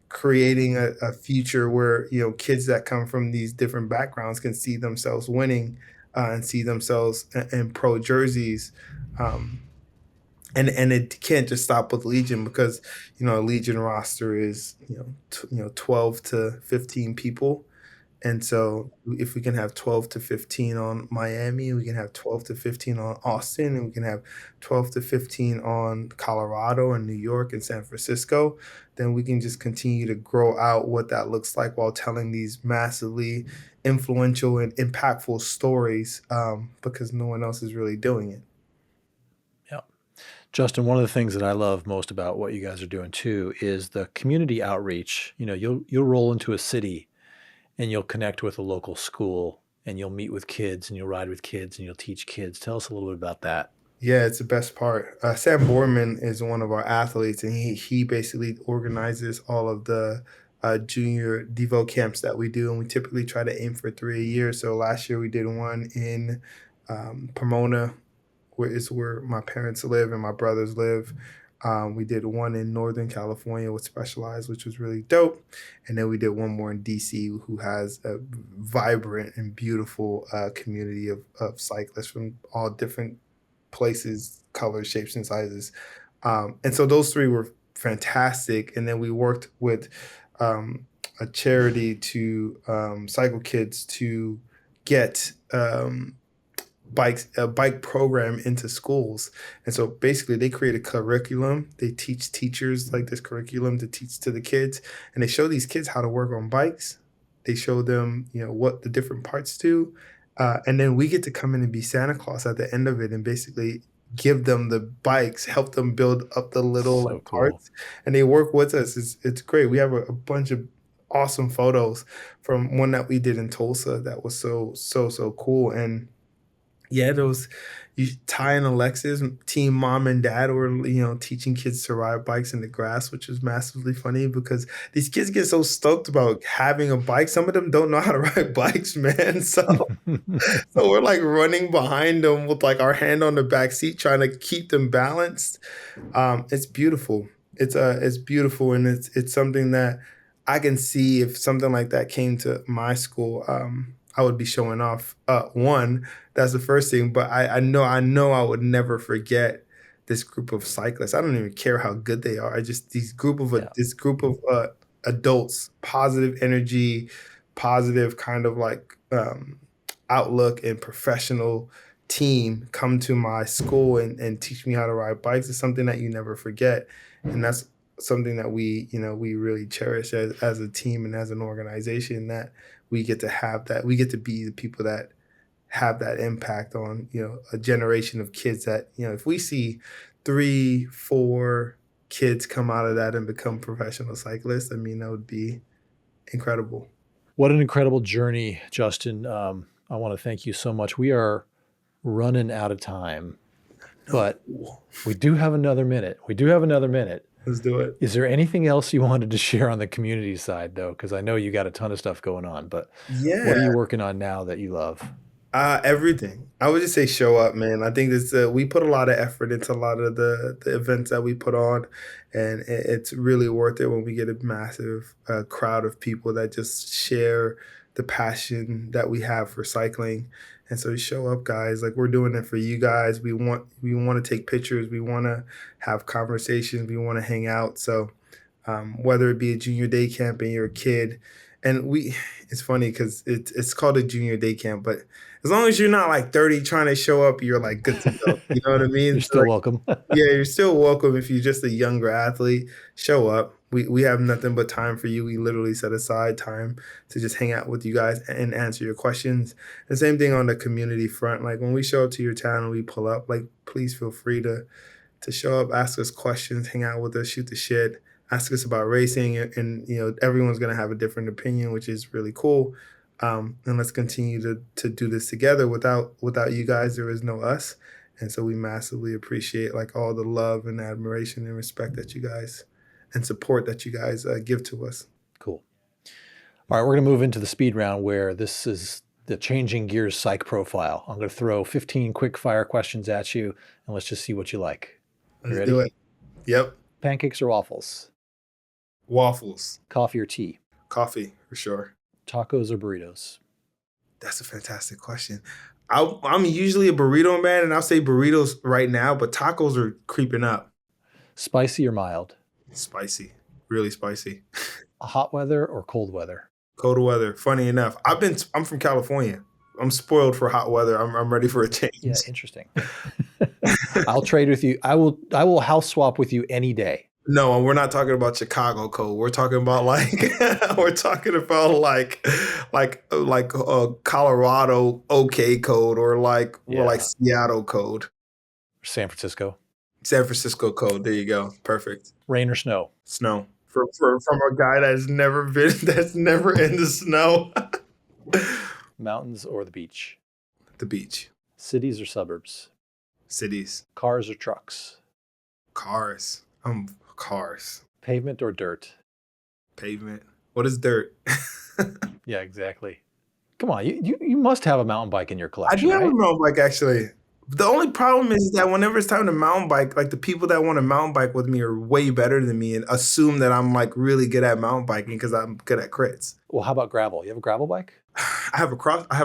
creating a future where kids that come from these different backgrounds can see themselves winning and see themselves in pro jerseys. Um, and it can't just stop with Legion, because a Legion roster is 12 to 15 people. And so if we can have 12 to 15 on Miami, we can have 12 to 15 on Austin, and we can have 12 to 15 on Colorado and New York and San Francisco, then we can just continue to grow out what that looks like while telling these massively influential and impactful stories, because no one else is really doing it. Yeah. Justin, one of the things that I love most about what you guys are doing too is the community outreach. You'll roll into a city and you'll connect with a local school and you'll meet with kids and you'll ride with kids and you'll teach kids. Tell us a little bit about that. Yeah, it's the best part. Sam Borman is one of our athletes, and he basically organizes all of the junior Devo camps that we do, and we typically try to aim for 3 a year. So last year we did one in Pomona, where my parents live and my brothers live. We did one in Northern California with Specialized, which was really dope. And then we did one more in DC, who has a vibrant and beautiful community of cyclists from all different places, colors, shapes, and sizes. And so those three were fantastic. And then we worked with a charity to cycle kids to get a bike program into schools. And so basically they create a curriculum. They teach teachers like this curriculum to teach to the kids, and they show these kids how to work on bikes. They show them what the different parts do. And then we get to come in and be Santa Claus at the end of it and basically give them the bikes, help them build up the little So like cool. parts, and they work with us. It's great. We have a bunch of awesome photos from one that we did in Tulsa that was so cool. And yeah, those you Ty and Alexis, team mom and dad were, teaching kids to ride bikes in the grass, which was massively funny because these kids get so stoked about having a bike. Some of them don't know how to ride bikes, man. So we're like running behind them with like our hand on the back seat, trying to keep them balanced. It's beautiful. It's beautiful, and it's something that I can see if something like that came to my school. I would be showing off. One, that's the first thing, but I know I would never forget this group of cyclists. I don't even care how good they are. I just Yeah. this group of adults, positive energy, positive kind of like outlook and professional team come to my school and teach me how to ride bikes is something that you never forget. And that's something that we really cherish as a team and as an organization, that we get to have that. We get to be the people that have that impact on, a generation of kids that, if we see 3, 4 kids come out of that and become professional cyclists, I mean, that would be incredible. What an incredible journey, Justin. I want to thank you so much. We are running out of time, No, but we do have another minute. We do have another minute. let's do it. Is there anything else you wanted to share on the community side, though? Because I know you got a ton of stuff going on, but what Yeah. are you working on now that you love? Everything. I would just say show up, man. I think this we put a lot of effort into a lot of the events that we put on, and it's really worth it when we get a massive crowd of people that just share the passion that we have for cycling. And so show up, guys. Like, we're doing it for you guys. We want to take pictures. We want to have conversations. We want to hang out. So whether it be a junior day camp and you're a kid, and it's funny because it's called a junior day camp, but as long as you're not like 30 trying to show up, you're like good to go. You know what I mean? You're So, still like, welcome. yeah, you're still welcome. If you're just a younger athlete, show up. We have nothing but time for you. We literally set aside time to just hang out with you guys and answer your questions. The same thing on the community front. Like, when we show up to your town and we pull up, like, please feel free to show up, ask us questions, hang out with us, shoot the shit, ask us about racing, and everyone's gonna have a different opinion, which is really cool. And let's continue to do this together. Without you guys, there is no us. And so we massively appreciate like all the love and admiration and respect that you guys and support that you guys give to us. Cool. All right, we're going to move into the speed round where this is the changing gears psych profile. I'm going to throw 15 quick fire questions at you, and let's just see what you like. You Let's do ready? it. Yep. Pancakes or waffles? Waffles, Coffee or tea? coffee for sure. Tacos or burritos? That's a fantastic question. I'm usually a burrito man, and I'll say burritos right now, but tacos are creeping up. Spicy or mild? Spicy, really spicy. Hot weather or cold weather? Cold weather. Funny enough, I'm from California. I'm spoiled for hot weather. I'm ready for a Yeah, change. interesting. I'll trade with you. I will house swap with you any day. No, we're not talking about Chicago code. We're talking about like we're talking about Colorado OK code, or like Yeah. Seattle code, San Francisco. San Francisco code. There you go. Perfect. Rain or snow? Snow. From a guy that's never been that's never in the snow. Mountains or the beach? The beach. Cities or suburbs? Cities. Cars or trucks? Cars. Cars. Pavement or dirt? Pavement. What is dirt? Yeah, exactly. Come on, you must have a mountain bike in your I do collection, have a right? mountain bike actually. The only problem is that whenever it's time to mountain bike, like the people that want to mountain bike with me are way better than me and assume that I'm like really good at mountain biking because I'm good at crits. Well, how about gravel? You have a gravel bike? I have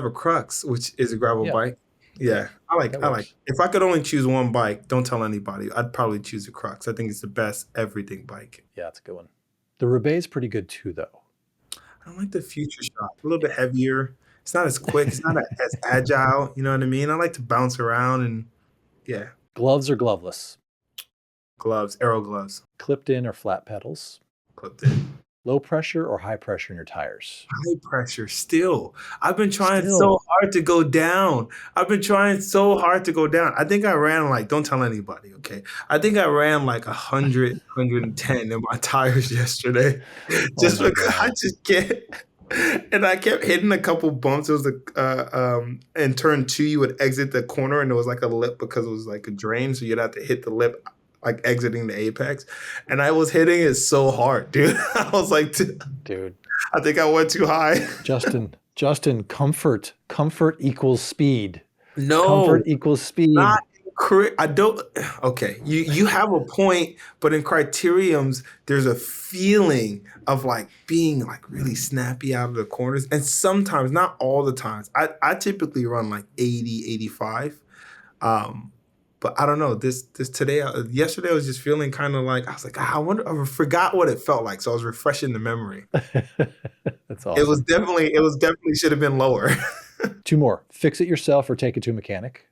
a Crux, which is a gravel Yeah, bike. Yeah, that I like. works. If I could only choose one bike, don't tell anybody. I'd probably choose a Crux. I think it's the best everything bike. Yeah, it's a good one. The Roubaix is pretty good too, though. I don't like the Future Shock. A little bit heavier. It's not as quick. It's not as agile. You know what I mean? I like to bounce around and yeah. Gloves or gloveless? Gloves, aero gloves, Clipped in or flat pedals? clipped in. low pressure or high pressure in your tires? High pressure still. I've been trying so Still. hard to go down. I've been trying so hard to go down. I think I ran like, don't tell anybody, okay? I think I ran like 100, 110 in my tires yesterday. Oh Just my because I God. just can't. And I kept hitting a couple bumps. It was in turn two, you would exit the corner and there was like a lip because it was like a drain. So you'd have to hit the lip like exiting the apex. And I was hitting it so hard, dude. I was like, Dude. I think I went too high. Justin, comfort equals speed. No, Comfort equals not speed. I don't. Okay, you have a point, but in criteriums, there's a feeling of like being like really snappy out of the corners, and sometimes, not all the times. I typically run like 80, 85. Um, but I don't know. This today, yesterday, I was just feeling kind of like I was like, I wonder. I forgot what it felt like, so I was refreshing the memory. That's awesome. It was definitely should have been lower. Two more. Fix it yourself or take it to a mechanic.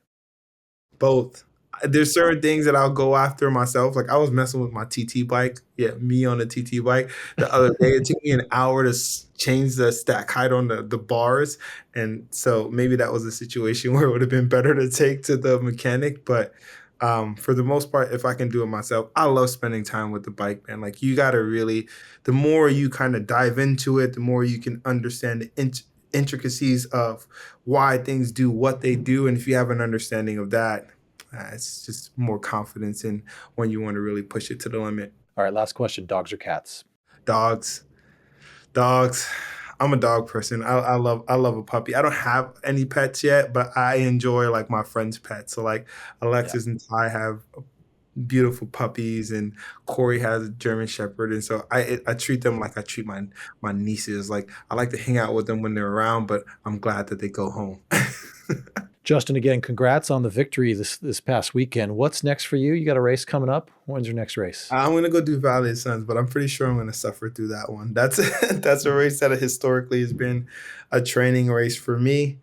Both. There's certain things that I'll go after myself. Like I was messing with my TT bike. Yeah, me on a TT bike. The other day, it took me an hour to change the stack height on the bars. And so maybe that was a situation where it would have been better to take to the mechanic. But for the most part, if I can do it myself, I love spending time with the bike, man. Like you got to really, the more you kind of dive into it, the more you can understand the intricacies of why things do what they do. And if you have an understanding of that, it's just more confidence in when you want to really push it to the limit. All right, last question. Dogs or cats? Dogs, dogs. I'm a dog person. I love a puppy. I don't have any pets yet, but I enjoy like my friends' pets. So like Yeah. Alexis and Ty have beautiful puppies, and Corey has a German Shepherd, and so I treat them like I treat my nieces. Like I like to hang out with them when they're around, but I'm glad that they go home. Justin, again, congrats on the victory this past weekend. What's next for you? You got a race coming up. When's your next race? I'm gonna go do Valley of Suns, but I'm pretty sure I'm gonna suffer through that one. That's that's a race that historically has been a training race for me.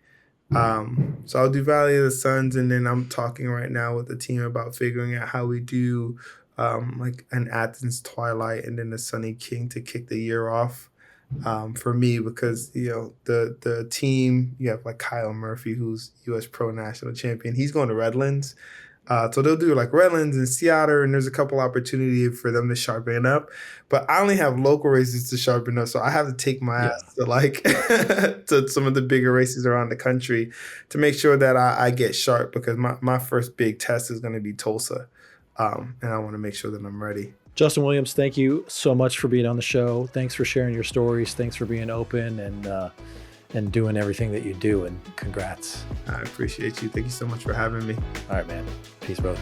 So I'll do Valley of the Suns, and then I'm talking right now with the team about figuring out how we do like an Athens Twilight and then the Sunny King to kick the year off. For me, because you know the team, you have like Kyle Murphy, who's U.S. Pro National Champion. He's going to Redlands. So they'll do like Redlands and Seattle, and there's a couple opportunities for them to sharpen up. But I only have local races to sharpen up, so I have to take my Yeah. ass to like to some of the bigger races around the country to make sure that I get sharp, because my first big test is going to be Tulsa, and I want to make sure that I'm ready. Justin Williams, thank you so much for being on the show. Thanks for sharing your stories. Thanks for being open and doing everything that you do. And congrats. I appreciate you. Thank you so much for having me. All right, man. Peace, brother.